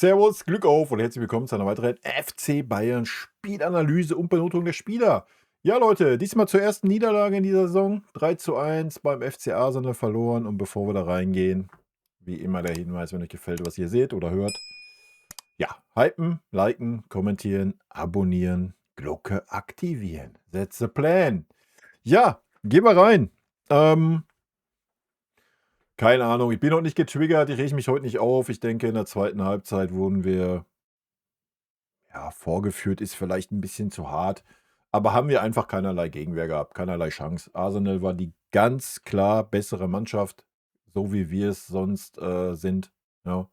Servus, Glück auf und herzlich willkommen zu einer weiteren FC Bayern Spielanalyse und Benotung der Spieler. Ja, Leute, diesmal zur ersten Niederlage in dieser Saison. 3:1 beim FC Arsenal verloren. Und bevor wir da reingehen, wie immer der Hinweis, wenn euch gefällt, was ihr seht oder hört. Ja, hypen, liken, kommentieren, abonnieren, Glocke aktivieren. That's the plan. Ja, gehen wir rein. Keine Ahnung, ich bin noch nicht getriggert, ich rege mich heute nicht auf. Ich denke, in der zweiten Halbzeit wurden wir vorgeführt ist vielleicht ein bisschen zu hart, aber haben wir einfach keinerlei Gegenwehr gehabt, keinerlei Chance. Arsenal war die ganz klar bessere Mannschaft, so wie wir es sonst, sind, ja.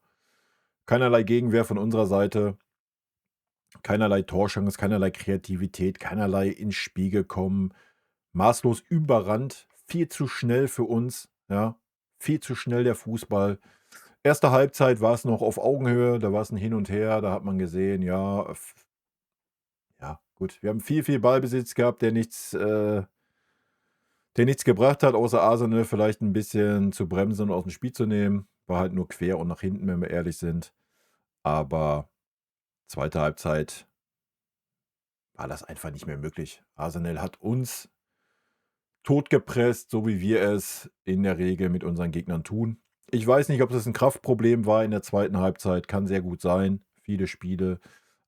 Keinerlei Gegenwehr von unserer Seite, keinerlei Torchance, keinerlei Kreativität, keinerlei ins Spiel gekommen, maßlos überrannt, viel zu schnell für uns, ja, viel zu schnell der Fußball. Erste Halbzeit war es noch auf Augenhöhe, da war es ein Hin und Her, da hat man gesehen, ja, gut. Wir haben viel Ballbesitz gehabt, der nichts gebracht hat, außer Arsenal vielleicht ein bisschen zu bremsen und aus dem Spiel zu nehmen. War halt nur quer und nach hinten, wenn wir ehrlich sind. Aber zweite Halbzeit war das einfach nicht mehr möglich. Arsenal hat uns totgepresst, so wie wir es in der Regel mit unseren Gegnern tun. Ich weiß nicht, ob das ein Kraftproblem war in der zweiten Halbzeit. Kann sehr gut sein. Viele Spiele.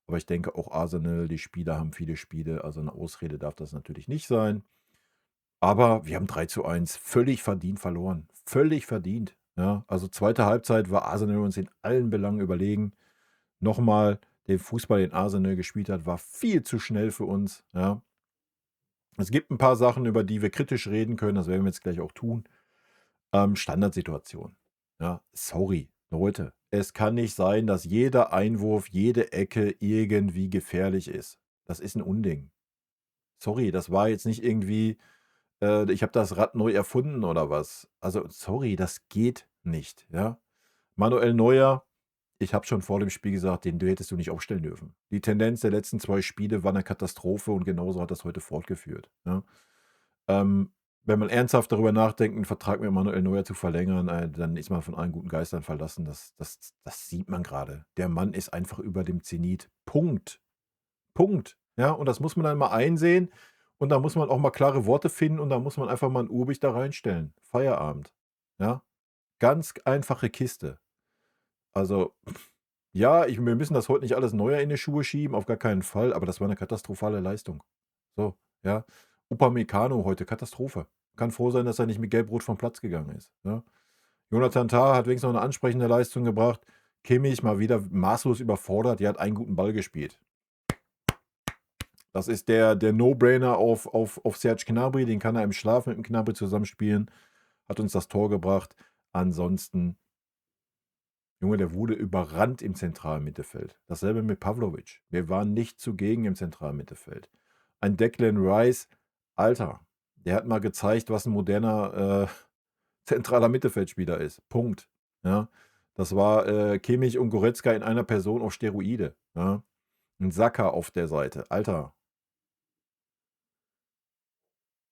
Aber ich denke auch Arsenal, die Spieler haben viele Spiele. Also eine Ausrede darf das natürlich nicht sein. Aber wir haben 3:1 völlig verdient verloren. Völlig verdient. Ja, also zweite Halbzeit war Arsenal uns in allen Belangen überlegen. Nochmal, den Fußball, den Arsenal gespielt hat, war viel zu schnell für uns. Ja. Es gibt ein paar Sachen, über die wir kritisch reden können. Das werden wir jetzt gleich auch tun. Standardsituation. Ja, sorry, Leute. Es kann nicht sein, dass jeder Einwurf, jede Ecke irgendwie gefährlich ist. Das ist ein Unding. Sorry, das war jetzt nicht irgendwie ich habe das Rad neu erfunden oder was. Also, sorry, das geht nicht, ja? Manuel Neuer, ich habe schon vor dem Spiel gesagt, den hättest du nicht aufstellen dürfen. Die Tendenz der letzten 2 Spiele war eine Katastrophe und genauso hat das heute fortgeführt, ja? Ähm, Wenn man ernsthaft darüber nachdenkt, 'n Vertrag mit Manuel Neuer zu verlängern, dann ist man von allen guten Geistern verlassen. Das sieht man gerade. Der Mann ist einfach über dem Zenit. Punkt. Punkt. Ja, und das muss man dann mal einsehen und da muss man auch mal klare Worte finden und da muss man einfach mal 'n Uhrwicht da reinstellen. Feierabend. Ja, ganz einfache Kiste. Also, ja, wir müssen das heute nicht alles Neuer in die Schuhe schieben, auf gar keinen Fall, aber das war 'ne katastrophale Leistung. So, ja. Upamecano heute Katastrophe. Kann froh sein, dass er nicht mit Gelb-Rot vom Platz gegangen ist, ne? Jonathan Tah hat wenigstens noch 'ne ansprechende Leistung gebracht. Kimmich mal wieder maßlos überfordert, der hat einen guten Ball gespielt. Das ist der No-Brainer auf Serge Gnabry, den kann er im Schlaf mit dem Gnabry zusammenspielen, hat uns das Tor gebracht. Ansonsten, Junge, der wurde überrannt im zentralen Mittelfeld. Dasselbe mit Pavlovic. Wir waren nicht zugegen im zentralen Mittelfeld. Ein Declan Rice, Alter, der hat mal gezeigt, was 'n moderner, zentraler Mittelfeldspieler ist. Punkt. Ja. Das war, Kimmich und Goretzka in einer Person auf Steroide, ja. 'N Saka auf der Seite. Alter,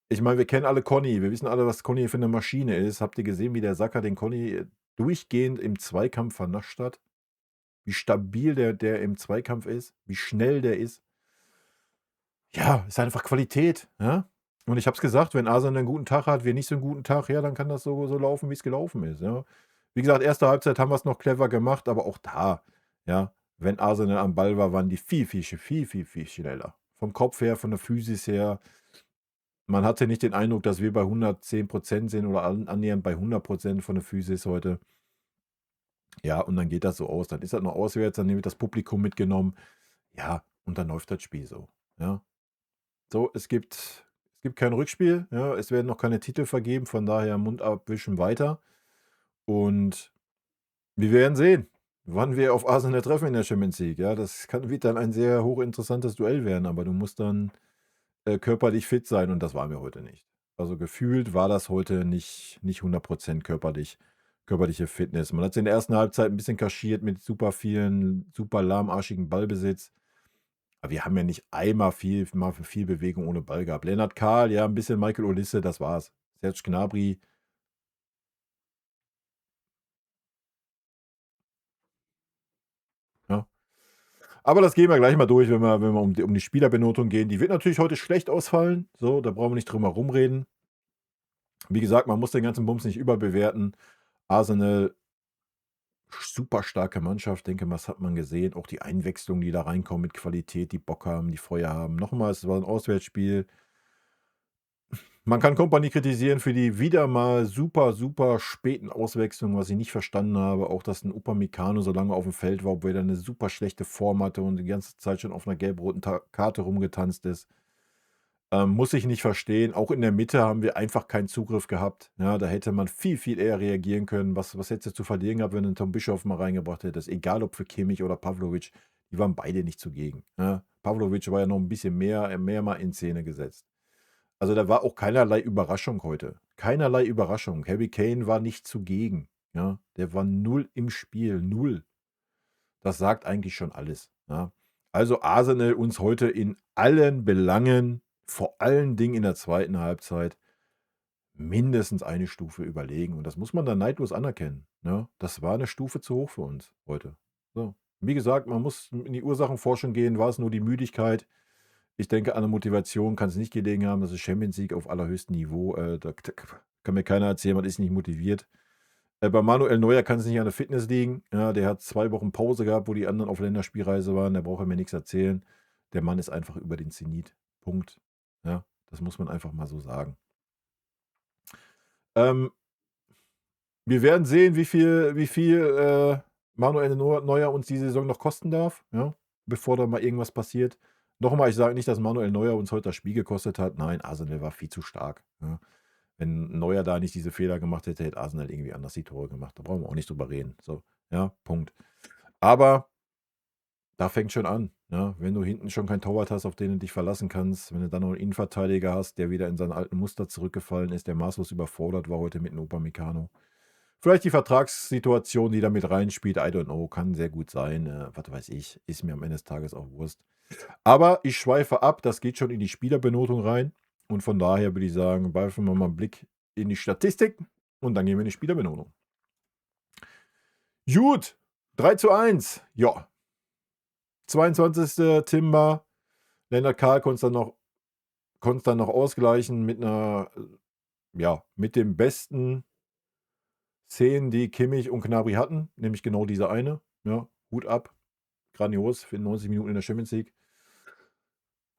ich meine, wir kennen alle Conny. Wir wissen alle, was Conny für 'ne Maschine ist. Habt ihr gesehen, wie der Saka den Conny, durchgehend im Zweikampf vernascht hat? Wie stabil der im Zweikampf ist, wie schnell der ist? Ja, ist einfach Qualität, ja? Und ich habe es gesagt, wenn Arsenal 'nen guten Tag hat, wir nicht so 'n guten Tag, ja, dann kann das so laufen, wie's gelaufen ist, ja? Wie gesagt, erste Halbzeit haben wir's noch clever gemacht, aber auch da, ja, wenn Arsenal am Ball war, waren die viel schneller. Vom Kopf her, von der Physis her. Man hatte nicht den Eindruck, dass wir bei 110% sind oder annähernd bei 100% von der Physis heute. Ja, und dann geht das so aus. Dann ist das noch auswärts, dann wird das Publikum mitgenommen. Ja, und dann läuft das Spiel so, ja. So, es gibt kein Rückspiel, ja, es werden noch keine Titel vergeben, von daher Mund abwischen weiter. Und wir werden sehen, wann wir auf Arsenal treffen in der Champions League, ja. Das wird dann ein sehr hochinteressantes Duell werden, aber du musst dann, körperlich fit sein und das waren wir heute nicht. Also, gefühlt war das heute nicht 100% körperliche Fitness. Man hat's in der ersten Halbzeit ein bisschen kaschiert mit super lahmarschigen Ballbesitz. Aber wir haben ja nicht einmal viel Bewegung ohne Ball gehabt. Lennart Kahl, ja, ein bisschen Michael Olise, das war's. Serge Gnabry, Aber das gehen wir gleich mal durch, wenn wir um die Spielerbenotung gehen. Die wird natürlich heute schlecht ausfallen. So, da brauchen wir nicht drum herum reden. Wie gesagt, man muss den ganzen Bums nicht überbewerten. Arsenal, super starke Mannschaft, denke mal, das hat man gesehen. Auch die Einwechslung, die da reinkommen mit Qualität, die Bock haben, die Feuer haben. Nochmal, es war ein Auswärtsspiel. Man kann Kompanie kritisieren für die wieder mal super, super späten Auswechslungen, was ich nicht verstanden habe. Auch, dass ein Upamecano so lange auf dem Feld war, obwohl er eine super schlechte Form hatte und die ganze Zeit schon auf einer gelb-roten Karte rumgetanzt ist. Muss ich nicht verstehen. Auch in der Mitte haben wir einfach keinen Zugriff gehabt. Ja, da hätte man viel, viel eher reagieren können. Was hättest du zu verlieren gehabt, wenn du einen Tom Bischoff mal reingebracht hättest? Egal ob für Kimmich oder Pavlovic, die waren beide nicht zugegen. Ja, Pavlovic war ja noch ein bisschen mehr mal in Szene gesetzt. Also da war auch keinerlei Überraschung heute. Keinerlei Überraschung. Harry Kane war nicht zugegen. Ja, der war null im Spiel. Null. Das sagt eigentlich schon alles. Ja. Also Arsenal uns heute in allen Belangen, vor allen Dingen in der zweiten Halbzeit, mindestens eine Stufe überlegen. Und das muss man dann neidlos anerkennen. Ja. Das war eine Stufe zu hoch für uns heute. So. Wie gesagt, man muss in die Ursachenforschung gehen. War es nur die Müdigkeit? Ich denke, an der Motivation kann es nicht gelegen haben. Das ist Champions League auf allerhöchstem Niveau. Da kann mir keiner erzählen, man ist nicht motiviert. Bei Manuel Neuer kann es nicht an der Fitness liegen. Ja, der hat 2 Wochen Pause gehabt, wo die anderen auf Länderspielreise waren. Der braucht er mir nichts erzählen. Der Mann ist einfach über den Zenit. Punkt. Ja, das muss man einfach mal so sagen. Ähm, wir werden sehen, wie viel Manuel Neuer uns die Saison noch kosten darf, ja, bevor da mal irgendwas passiert. Nochmal, ich sage nicht, dass Manuel Neuer uns heute das Spiel gekostet hat. Nein, Arsenal war viel zu stark. Ja. Wenn Neuer da nicht diese Fehler gemacht hätte, hätte Arsenal irgendwie anders die Tore gemacht. Da brauchen wir auch nicht drüber reden. So, ja, Punkt. Aber da fängt schon an. Ja, wenn du hinten schon keinen Torwart hast, auf den du dich verlassen kannst, wenn du dann noch einen Innenverteidiger hast, der wieder in seine alten Muster zurückgefallen ist, der maßlos überfordert war heute mit einem Upamecano. Vielleicht die Vertragssituation, die da mit reinspielt, I don't know, kann sehr gut sein. Was weiß ich, ist mir am Ende des Tages auch Wurst. Aber ich schweife ab, das geht schon in die Spielerbenotung rein. Und von daher würde ich sagen, werfen wir mal einen Blick in die Statistik und dann gehen wir in die Spielerbenotung. Gut, 3:1. Ja. 22. Timber. Lennart Karl konnte es dann noch ausgleichen mit mit den besten Szenen, die Kimmich und Gnabry hatten, nämlich genau diese eine. Ja, Hut ab. Grandios für 90 Minuten in der Champions League.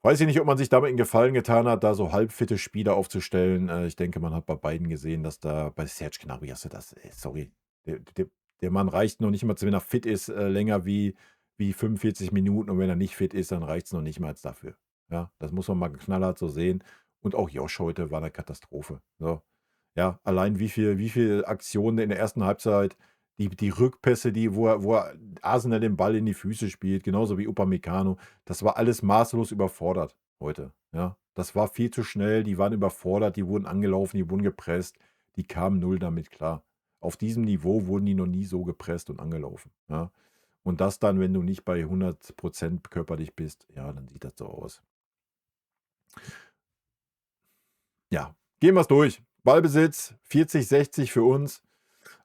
Weiß ich nicht, ob man sich damit einen Gefallen getan hat, da so halbfitte Spieler aufzustellen. Ich denke, man hat bei beiden gesehen, dass da bei Serge Gnabry hast du das sorry, der Mann reicht noch nicht mal, wenn er fit ist, länger wie 45 Minuten und wenn er nicht fit ist, dann reicht's noch nicht mal dafür. Ja, das muss man mal knallhart so sehen. Und auch Josh heute war 'ne Katastrophe, so. Ja, allein wie viel Aktionen in der ersten Halbzeit, die Rückpässe, wo er Arsenal den Ball in die Füße spielt, genauso wie Upamecano. Das war alles maßlos überfordert heute, ja. Das war viel zu schnell, die waren überfordert, die wurden angelaufen, die wurden gepresst, die kamen null damit klar. Auf diesem Niveau wurden die noch nie so gepresst und angelaufen, ja. Und das dann, wenn du nicht bei 100% körperlich bist, ja, dann sieht das so aus. Ja, gehen wir's durch. Ballbesitz 40:60 für uns.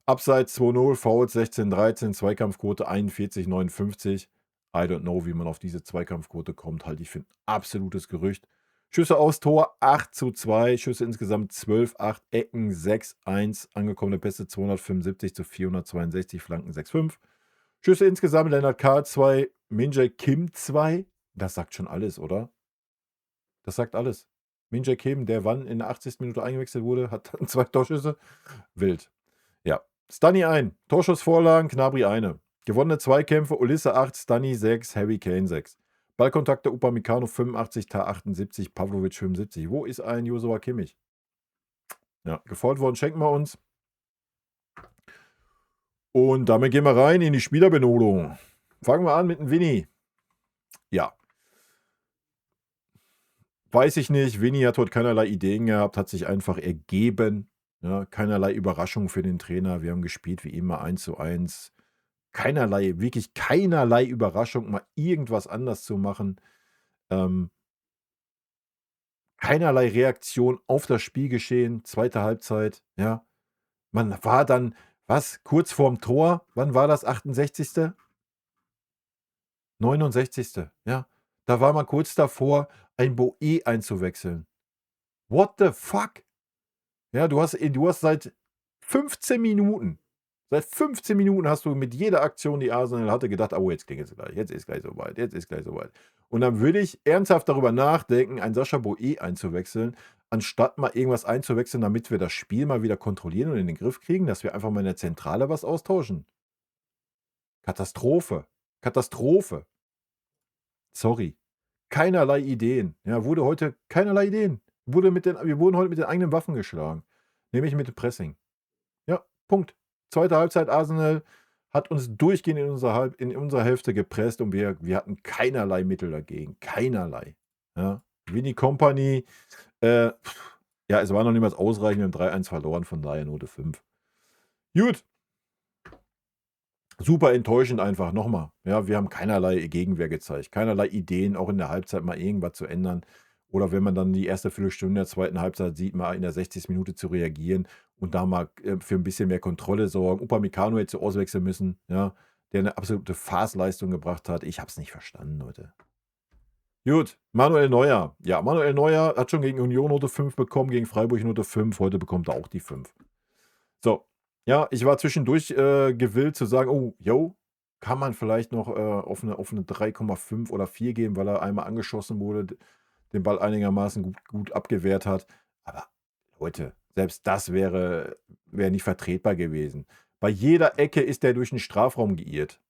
Abseits 2:0, Fouls 16:13, Zweikampfquote 41:59. I don't know, wie man auf diese Zweikampfquote kommt, halte ich für 'n absolutes Gerücht. Schüsse aufs Tor 8:2, Schüsse insgesamt 12:8, Ecken 6:1, angekommene Pässe 275:462, Flanken 6:5. Schüsse insgesamt Lennart K. 2, Min-Jae Kim 2. Das sagt schon alles, oder? Das sagt alles. Min-Jae Kim, der wann in der 80. Minute eingewechselt wurde, hat dann 2 Torschüsse. Wild. Ja. Stunny 1, Torschussvorlagen, Gnabry 1. Gewonnene Zweikämpfe, Ulisse 8, Stunny 6, Harry Kane 6. Ballkontakte Upamecano 85, Tah 78, Pavlovic 75. Wo ist ein Joshua Kimmich? Ja, gefault worden schenken wir uns. Und damit gehen wir rein in die Spielerbenotung. Fangen wir an mit dem Vinny. Ja. Weiß ich nicht. Vinny hat heute keinerlei Ideen gehabt, hat sich einfach ergeben. Ja, keinerlei Überraschung für den Trainer. Wir haben gespielt wie immer 1:1. Keinerlei, wirklich keinerlei Überraschung, mal irgendwas anders zu machen. Keinerlei Reaktion auf das Spielgeschehen, zweite Halbzeit, ja. Man war dann, was, kurz vorm Tor, wann war das, 68.? 69. Ja. Da war man kurz davor, ein Boe einzuwechseln. What the fuck? Ja, du hast seit 15 Minuten hast du mit jeder Aktion, die Arsenal hatte, gedacht: „Oh, jetzt klingelt's gleich. Jetzt ist gleich soweit. Jetzt ist gleich soweit." Und dann würde ich ernsthaft darüber nachdenken, einen Sascha Boe einzuwechseln, anstatt mal irgendwas einzuwechseln, damit wir das Spiel mal wieder kontrollieren und in den Griff kriegen, dass wir einfach mal in der Zentrale was austauschen. Katastrophe. Katastrophe. Sorry. Keinerlei Ideen. Ja, wurde heute keinerlei Ideen. Wir wurden heute mit den eigenen Waffen geschlagen, nämlich mit dem Pressing. Ja, Punkt. Zweite Halbzeit, Arsenal hat uns durchgehend in unserer Hälfte gepresst und wir hatten keinerlei Mittel dagegen. Keinerlei. Ja. Vini Kompany, äh, ja, es war noch niemals ausreichend. Wir haben 3-1 verloren, von daher Note 5. Gut. Super enttäuschend einfach, nochmal. Ja, wir haben keinerlei Gegenwehr gezeigt, keinerlei Ideen, auch in der Halbzeit mal irgendwas zu ändern. Oder wenn man dann die erste Viertelstunde der zweiten Halbzeit sieht, mal in der 60. Minute zu reagieren und da mal für ein bisschen mehr Kontrolle sorgen. Upamecano hätte auswechseln müssen, ja, der eine absolute Farce-Leistung gebracht hat. Ich habe es nicht verstanden, Leute. Gut, Manuel Neuer. Ja, Manuel Neuer hat schon gegen Union Note 5 bekommen, gegen Freiburg Note 5. Heute bekommt er auch die 5. So, ja, ich war zwischendurch gewillt zu sagen: „Oh, yo, kann man vielleicht noch auf eine 3,5 oder 4 geben, weil er einmal angeschossen wurde, den Ball einigermaßen gut abgewehrt hat." Aber Leute, selbst das wäre nicht vertretbar gewesen. Bei jeder Ecke ist der durch den Strafraum geirrt.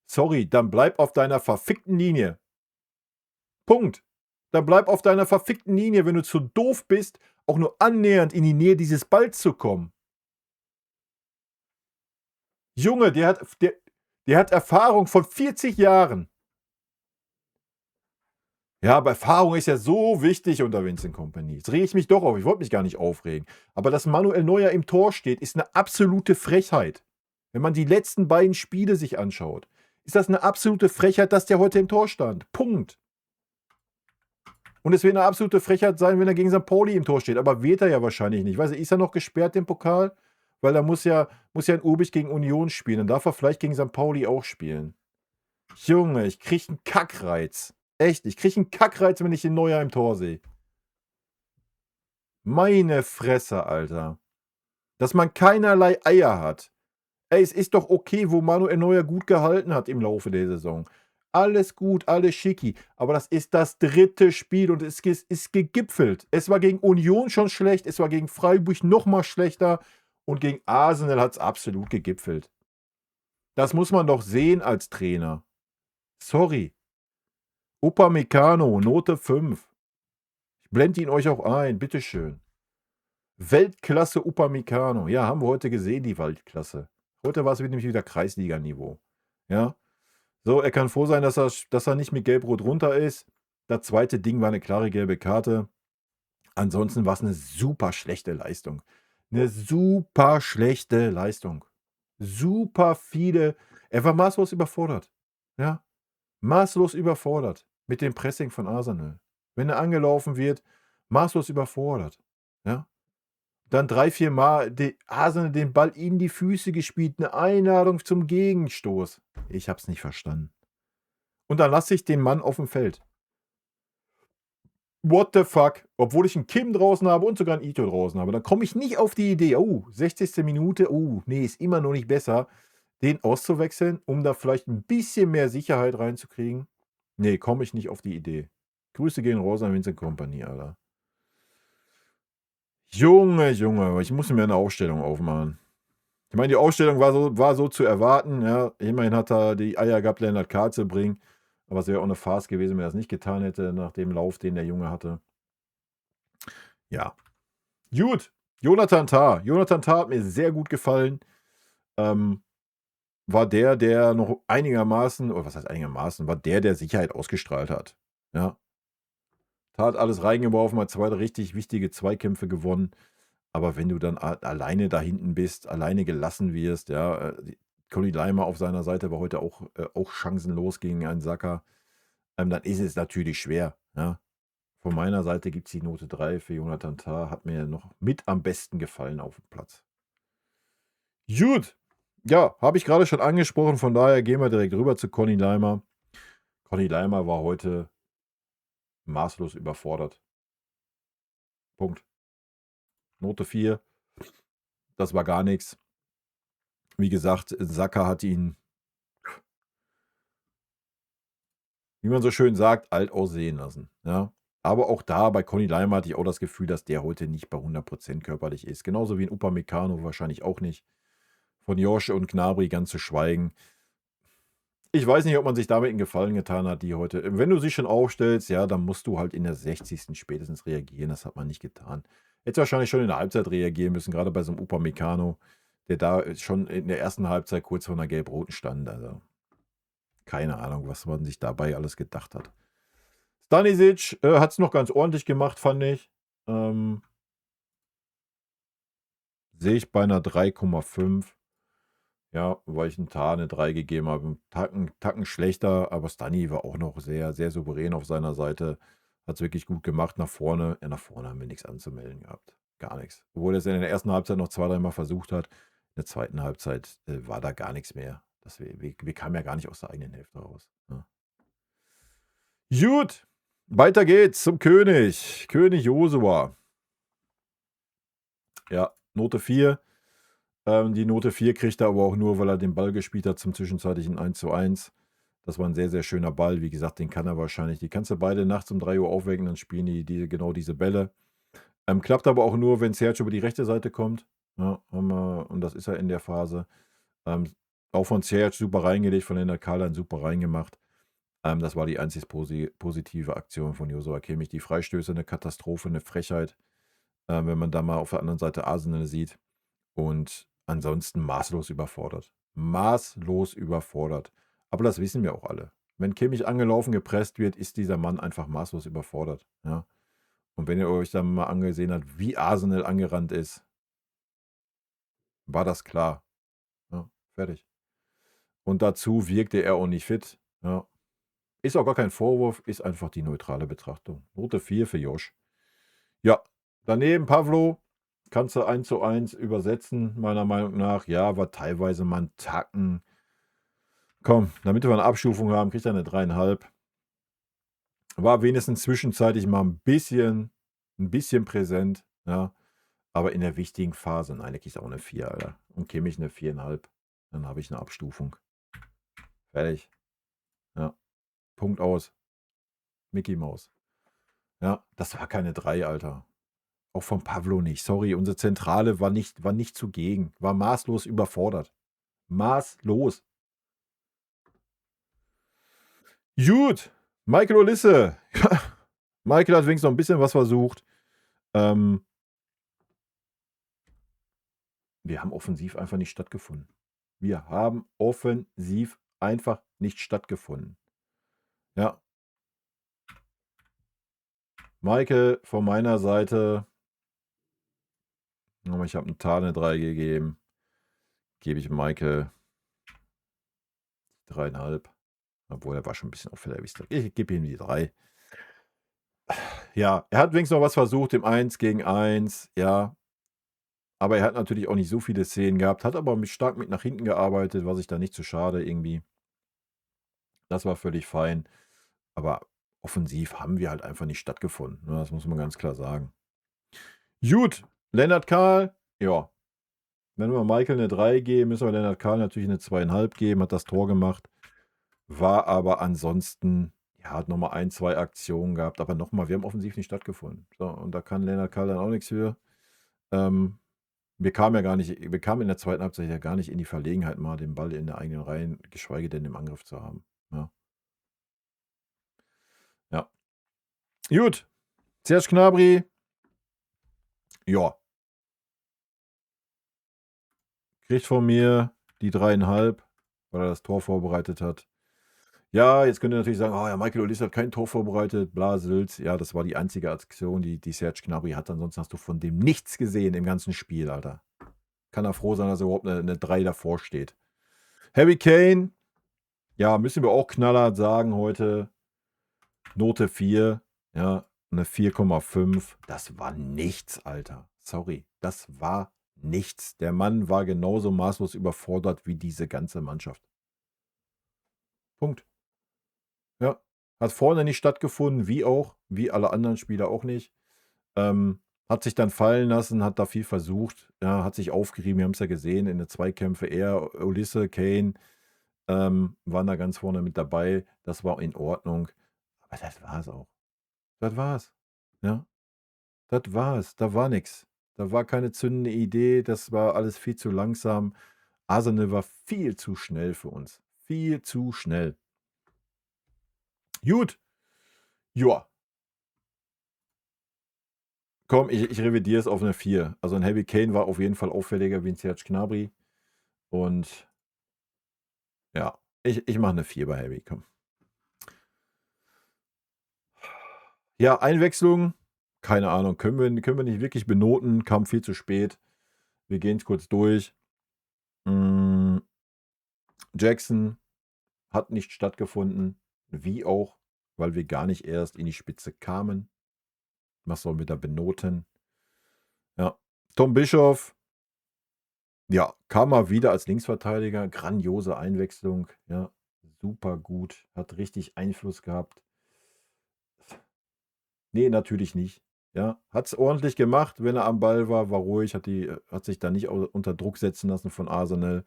Sorry, dann bleib auf deiner verfickten Linie. Punkt. Dann bleib auf deiner verfickten Linie, wenn du zu doof bist, auch nur annähernd in die Nähe dieses Balls zu kommen. Junge, der hat Erfahrung von 40 Jahren. Ja, aber Erfahrung ist ja so wichtig unter Vincent Kompany. Jetzt rege ich mich doch auf. Ich wollte mich gar nicht aufregen. Aber dass Manuel Neuer im Tor steht, ist eine absolute Frechheit. Wenn man die letzten beiden Spiele sich anschaut, ist das eine absolute Frechheit, dass der heute im Tor stand. Punkt. Und es wird eine absolute Frechheit sein, wenn er gegen St. Pauli im Tor steht. Aber wird er ja wahrscheinlich nicht. Weiß ich, ist er noch gesperrt, den Pokal? Weil da muss ja ein Ubich gegen Union spielen. Dann darf er vielleicht gegen St. Pauli auch spielen. Junge, ich krieg einen Kackreiz. Echt, ich krieg einen Kackreiz, wenn ich den Neuer im Tor sehe. Meine Fresse, Alter. Dass man keinerlei Eier hat. Ey, es ist doch okay, wo Manuel Neuer gut gehalten hat im Laufe der Saison. Alles gut, alles schicki. Aber das ist das 3. Spiel und es ist gegipfelt. Es war gegen Union schon schlecht, es war gegen Freiburg noch mal schlechter und gegen Arsenal hat es absolut gegipfelt. Das muss man doch sehen als Trainer. Sorry. Upamecano, Note 5. Ich blende ihn euch auch ein, bitteschön. Weltklasse Upamecano. Ja, haben wir heute gesehen, die Weltklasse. Heute war es nämlich wieder Kreisliga-Niveau. Ja. So, er kann froh sein, dass er nicht mit Gelb-Rot runter ist. Das zweite Ding war eine klare gelbe Karte. Ansonsten war es eine super schlechte Leistung. Eine super schlechte Leistung. Super viele. Er war maßlos überfordert. Ja. Maßlos überfordert mit dem Pressing von Arsenal. Wenn er angelaufen wird, maßlos überfordert. Ja. Dann 3, 4 Mal Arsenal den Ball in die Füße gespielt, eine Einladung zum Gegenstoß. Ich habe es nicht verstanden. Und dann lasse ich den Mann auf dem Feld. What the fuck? Obwohl ich einen Kim draußen habe und sogar einen Ito draußen habe. Dann komme ich nicht auf die Idee, 60. Minute, nee, ist immer noch nicht besser, den auszuwechseln, um da vielleicht ein bisschen mehr Sicherheit reinzukriegen. Nee, komme ich nicht auf die Idee. Grüße gehen raus an Vincent Kompany, Alter. Junge, Junge, ich muss mir eine Aufstellung aufmachen. Ich meine, die Aufstellung war so zu erwarten. Ja. Immerhin hat er die Eier gehabt, Lennart K. zu bringen. Aber es wäre auch eine Farce gewesen, wenn er das nicht getan hätte, nach dem Lauf, den der Junge hatte. Ja. Gut. Jonathan Tah. Jonathan Tah hat mir sehr gut gefallen. War der noch einigermaßen, oder was heißt einigermaßen, war der Sicherheit ausgestrahlt hat. Ja. Tah hat alles reingeworfen, hat 2 richtig wichtige Zweikämpfe gewonnen. Aber wenn du dann alleine da hinten bist, alleine gelassen wirst, ja, Conny Leimer auf seiner Seite war heute auch chancenlos gegen einen Saka, dann ist es natürlich schwer. Ja. Von meiner Seite gibt es die Note 3 für Jonathan Tah. Hat mir noch mit am besten gefallen auf dem Platz. Gut. Ja, habe ich gerade schon angesprochen, von daher gehen wir direkt rüber zu Conny Leimer. Conny Leimer war heute maßlos überfordert. Punkt. Note 4. Das war gar nichts. Wie gesagt, Saka hat ihn, wie man so schön sagt, alt aussehen lassen. Ja. Aber auch da, bei Conny Leimer hatte ich auch das Gefühl, dass der heute nicht bei 100% körperlich ist. Genauso wie ein Upamecano wahrscheinlich auch nicht. Von Josh und Gnabry ganz zu schweigen. Ich weiß nicht, ob man sich damit einen Gefallen getan hat, die heute. Wenn du sie schon aufstellst, ja, dann musst du halt in der 60. spätestens reagieren. Das hat man nicht getan. Hätte wahrscheinlich schon in der Halbzeit reagieren müssen, gerade bei so einem Upamecano, der da schon in der ersten Halbzeit kurz vor einer Gelb-Roten stand. Also keine Ahnung, was man sich dabei alles gedacht hat. Stanisic hat es noch ganz ordentlich gemacht, fand ich. Sehe ich bei einer 3,5. Ja, weil ich 'n Tar eine 3 gegeben habe. 'N Tacken schlechter, aber Stani war auch noch sehr, sehr souverän auf seiner Seite. Hat's wirklich gut gemacht nach vorne. Ja, nach vorne haben wir nichts anzumelden gehabt. Gar nichts. Obwohl er's in der ersten Halbzeit noch 2, dreimal versucht hat. In der zweiten Halbzeit, war da gar nichts mehr. Wir kamen ja gar nicht aus der eigenen Hälfte raus, ne? Gut, weiter geht's zum König. König Josua. Ja, Note 4. Die Note 4 kriegt er aber auch nur, weil er den Ball gespielt hat zum zwischenzeitlichen 1:1. Das war ein sehr, sehr schöner Ball. Wie gesagt, den kann er wahrscheinlich, die kannst du beide nachts um 3 Uhr aufwecken, dann spielen die genau diese Bälle. Klappt aber auch nur, wenn Sergio über die rechte Seite kommt. Ja, und das ist er in der Phase. Ähm, auch von Sergio super reingelegt, von Lennart Kahler super reingemacht. Das war die einzig positive Aktion von Joshua Kimmich. Die Freistöße eine Katastrophe, eine Frechheit, wenn man da mal auf der anderen Seite Arsenal sieht. Und ansonsten maßlos überfordert. Maßlos überfordert. Aber das wissen wir auch alle. Wenn Kimmich angelaufen, gepresst wird, ist dieser Mann einfach maßlos überfordert. Ja. Und wenn ihr euch dann mal angesehen habt, wie Arsenal angerannt ist, war das klar. Ja, fertig. Und dazu wirkte er auch nicht fit. Ja. Ist auch gar kein Vorwurf, ist einfach die neutrale Betrachtung. Note 4 für Josh. Ja, daneben Pavlo. Kannst du 1:1 übersetzen, meiner Meinung nach. Ja, war teilweise mal 'n Tacken. Komm, damit wir eine Abstufung haben, kriegt er eine 3,5. War wenigstens zwischenzeitlich mal ein bisschen präsent, ja. Aber in der wichtigen Phase, nein, der kriegt auch eine 4, Alter. Und Kimmich eine 4,5. Dann habe ich eine Abstufung. Fertig. Ja. Punkt aus. Micky Maus. Ja, das war keine 3, Alter. Auch von Pavlo nicht. Sorry, unsere Zentrale war nicht zugegen. War maßlos überfordert. Maßlos. Gut, Michael Olisse. Michael hat wenigstens noch ein bisschen was versucht. Wir haben offensiv einfach nicht stattgefunden. Wir haben offensiv einfach nicht stattgefunden. Ja. Michael von meiner Seite, ich habe 'n Tar 'ne 3 gegeben. Gebe ich Michael 3,5. Obwohl, er war schon ein bisschen auffällig. Ich gebe ihm die 3. Ja, er hat wenigstens noch was versucht im 1 gegen 1, ja. Aber er hat natürlich auch nicht so viele Szenen gehabt, hat aber stark mit nach hinten gearbeitet, war sich da nicht zu schade irgendwie. Das war völlig fein. Aber offensiv haben wir halt einfach nicht stattgefunden, ne? Das muss man ganz klar sagen. Gut, Lennart Kahl, ja. Wenn wir Michael eine 3 geben, müssen wir Lennart Kahl natürlich eine 2,5 geben, hat das Tor gemacht. War aber ansonsten, ja, hat nochmal 1, 2 Aktionen gehabt, aber nochmal, wir haben offensiv nicht stattgefunden. So, und da kann Lennart Kahl dann auch nichts für. Wir kamen in der zweiten Halbzeit ja gar nicht in die Verlegenheit, mal den Ball in der eigenen Reihen, geschweige denn im Angriff zu haben. Ja. Ja. Gut. Serge Gnabry. Ja. Kriegt von mir die 3,5, weil er das Tor vorbereitet hat. Ja, jetzt könnt ihr natürlich sagen, oh ja, Michael Olise hat kein Tor vorbereitet, bla, Sülz. Ja, das war die einzige Aktion, die Serge Gnabry hat. Ansonsten hast du von dem nichts gesehen im ganzen Spiel, Alter. Kann er froh sein, dass er überhaupt eine 3 davor steht. Harry Kane, ja, müssen wir auch knallhart sagen heute. Note 4, ja, eine 4,5. Das war nichts, Alter. Sorry, das war nichts. Der Mann war genauso maßlos überfordert wie diese ganze Mannschaft. Punkt. Ja, Hat vorne nicht stattgefunden, wie alle anderen Spieler auch nicht. Hat sich dann fallen lassen, hat da viel versucht, ja, hat sich aufgerieben. Wir haben es ja gesehen in den Zweikämpfe. Er, Ulisse, Kane waren da ganz vorne mit dabei. Das war in Ordnung. Aber das war's auch. Das war's. Ja, das war's. Da war nix. Da war keine zündende Idee. Das war alles viel zu langsam. Arsenal war viel zu schnell für uns. Viel zu schnell. Gut. Ja. Komm, ich revidiere es auf eine 4. Also, ein Harry Kane war auf jeden Fall auffälliger wie ein Serge Gnabry und ja, ich mache eine 4 bei Harry, komm. Ja, Einwechslung, keine Ahnung, können wir nicht wirklich benoten, kam viel zu spät. Wir gehen es kurz durch. Jackson hat nicht stattgefunden, wie auch, weil wir gar nicht erst in die Spitze kamen. Was sollen wir da benoten? Ja, Tom Bischoff, ja, kam mal wieder als Linksverteidiger, grandiose Einwechslung, ja, super gut, hat richtig Einfluss gehabt. Ne, natürlich nicht. Ja, hat's ordentlich gemacht, wenn er am Ball war, war ruhig, hat sich da nicht unter Druck setzen lassen von Arsenal.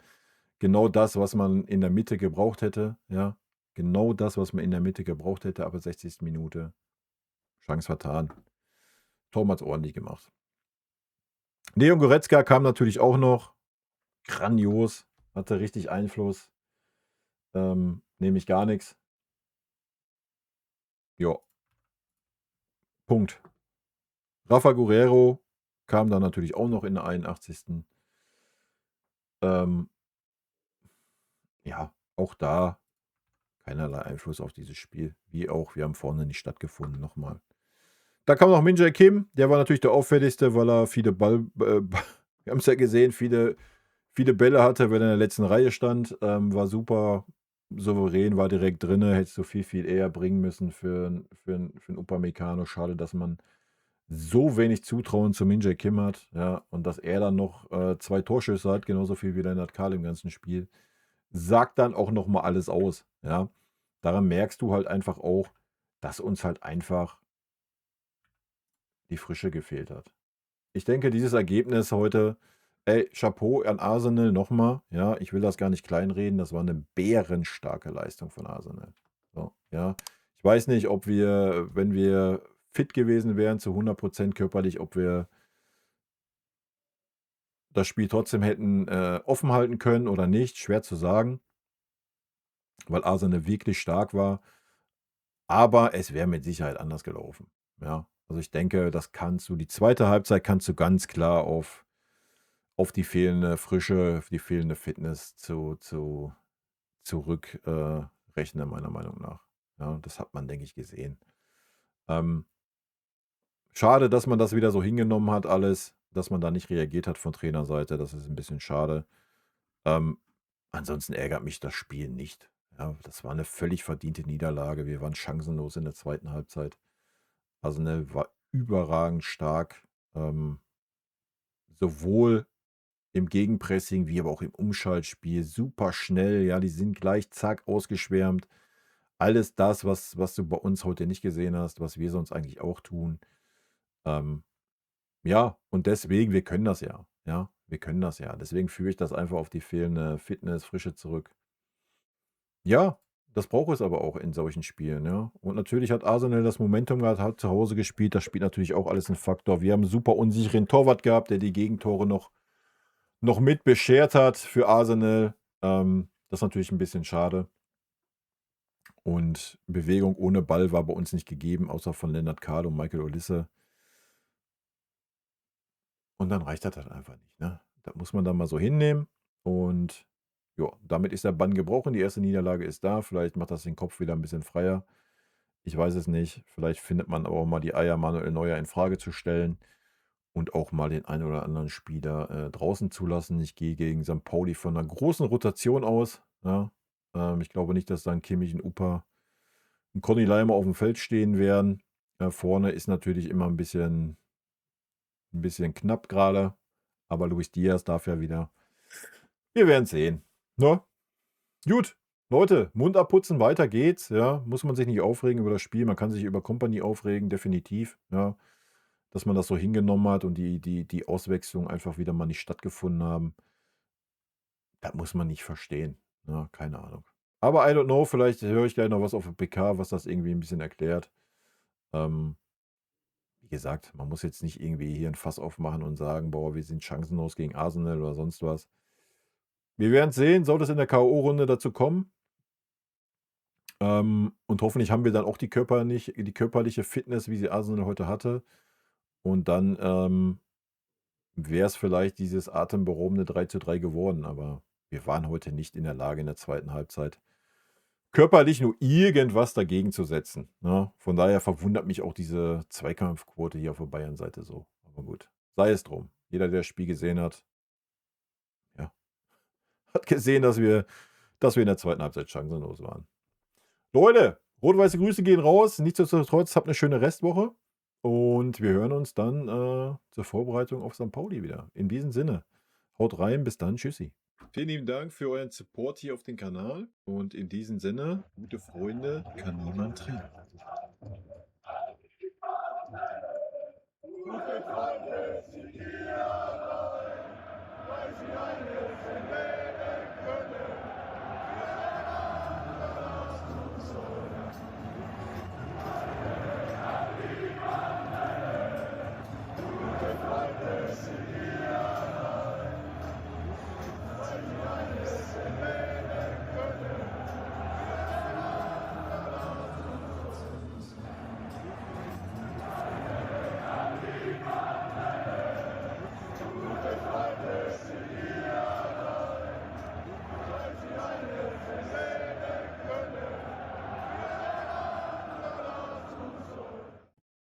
Genau das, was man in der Mitte gebraucht hätte, ja. Genau das, was man in der Mitte gebraucht hätte, aber 60. Minute, Chance vertan. Torwart hat's ordentlich gemacht. Leon Goretzka kam natürlich auch noch, grandios, hatte richtig Einfluss, nehme ich gar nichts. Ja, Punkt. Rafa Guerreiro kam dann natürlich auch noch in der 81. Ähm, ja, auch da keinerlei Einfluss auf dieses Spiel. Wie auch, wir haben vorne nicht stattgefunden, nochmal. Da kam noch Min-Jae Kim, der war natürlich der auffälligste, weil er viele wir haben es ja gesehen, viele Bälle hatte, wenn er in der letzten Reihe stand. War super souverän, war direkt drin, hättest du viel eher bringen müssen für 'n Upamecano. Schade, dass man so wenig Zutrauen zu Min-Jae Kim hat, ja, und dass er dann noch 2 Torschüsse hat, genauso viel wie Lennart Kahl im ganzen Spiel. Sagt dann auch noch mal alles aus, ja. Daran merkst du halt einfach auch, dass uns halt einfach die Frische gefehlt hat. Ich denke, dieses Ergebnis heute, ey, Chapeau an Arsenal nochmal, ja, ich will das gar nicht kleinreden, das war eine bärenstarke Leistung von Arsenal. So, ja. Ich weiß nicht, ob wir, wenn wir fit gewesen wären zu 100% körperlich, ob wir das Spiel trotzdem hätten offen halten können oder nicht, schwer zu sagen, weil Arsenal wirklich stark war. Aber es wäre mit Sicherheit anders gelaufen. Ja, also ich denke, die zweite Halbzeit kannst du ganz klar auf die fehlende Frische, die fehlende Fitness zurück rechnen, meiner Meinung nach. Ja, das hat man, denke ich, gesehen. Ähm, schade, dass man das wieder so hingenommen hat, alles, dass man da nicht reagiert hat von Trainerseite. Das ist ein bisschen schade. Ähm, ansonsten ärgert mich das Spiel nicht. Ja, das war eine völlig verdiente Niederlage. Wir waren chancenlos in der zweiten Halbzeit. Arsenal war überragend stark, sowohl im Gegenpressing wie aber auch im Umschaltspiel. Super schnell, ja, die sind gleich zack ausgeschwärmt. Alles das, was du bei uns heute nicht gesehen hast, was wir sonst eigentlich auch tun. Ähm, ja, und deswegen, wir können das ja. Ja, wir können das ja. Deswegen führe ich das einfach auf die fehlende Fitness, Frische zurück. Ja, das braucht es aber auch in solchen Spielen, ja. Und natürlich hat Arsenal das Momentum gehabt, hat zu Hause gespielt. Das spielt natürlich auch alles 'n Faktor. Wir haben 'n super unsicheren Torwart gehabt, der die Gegentore noch mit beschert hat für Arsenal. Das ist natürlich 'n bisschen schade. Und Bewegung ohne Ball war bei uns nicht gegeben, außer von Lennart Kahl und Michael Olise. Und dann reicht das halt einfach nicht, ne? Das muss man dann mal so hinnehmen. Und ja, damit ist der Bann gebrochen. Die erste Niederlage ist da. Vielleicht macht das den Kopf wieder 'n bisschen freier. Ich weiß es nicht. Vielleicht findet man aber auch mal die Eier, Manuel Neuer in Frage zu stellen und auch mal den einen oder anderen Spieler draußen zu lassen. Ich gehe gegen St. Pauli von einer großen Rotation aus. Ja. Ich glaube nicht, dass dann Kimmich, 'n Upa, 'n Conny Leimer auf dem Feld stehen werden. Vorne ist natürlich immer ein bisschen knapp gerade, aber Luis Diaz darf ja wieder. Wir werden sehen. Ne? Gut. Leute, Mund abputzen, weiter geht's, ja. Muss man sich nicht aufregen über das Spiel. Man kann sich über Kompanie aufregen, definitiv, ja. Dass man das so hingenommen hat und die Auswechslungen einfach wieder mal nicht stattgefunden haben. Das muss man nicht verstehen, ne? Keine Ahnung. Aber I don't know, vielleicht höre ich gleich noch was auf der PK, was das irgendwie 'n bisschen erklärt. Ähm, Wie gesagt, man muss jetzt nicht irgendwie hier 'n Fass aufmachen und sagen: „Boah, wir sind chancenlos gegen Arsenal“ oder sonst was. Wir werden's sehen, sollte es in der K.O.-Runde dazu kommen. Und hoffentlich haben wir dann auch die körperliche Fitness, wie sie Arsenal heute hatte. Und dann, wäre es vielleicht dieses atemberaubende 3:3 geworden, aber wir waren heute nicht in der Lage, in der zweiten Halbzeit körperlich nur irgendwas dagegen zu setzen, ne? Von daher verwundert mich auch diese Zweikampfquote hier auf der Bayern-Seite so. Aber gut, sei es drum. Jeder, der das Spiel gesehen hat, ja, hat gesehen, dass wir in der zweiten Halbzeit chancenlos waren. Leute, rot-weiße Grüße gehen raus. Nichtsdestotrotz, habt eine schöne Restwoche und wir hören uns dann, zur Vorbereitung auf St. Pauli wieder. In diesem Sinne, haut rein, bis dann, tschüssi. Vielen lieben Dank für euren Support hier auf den Kanal und in diesem Sinne, gute Freunde kann niemand trennen.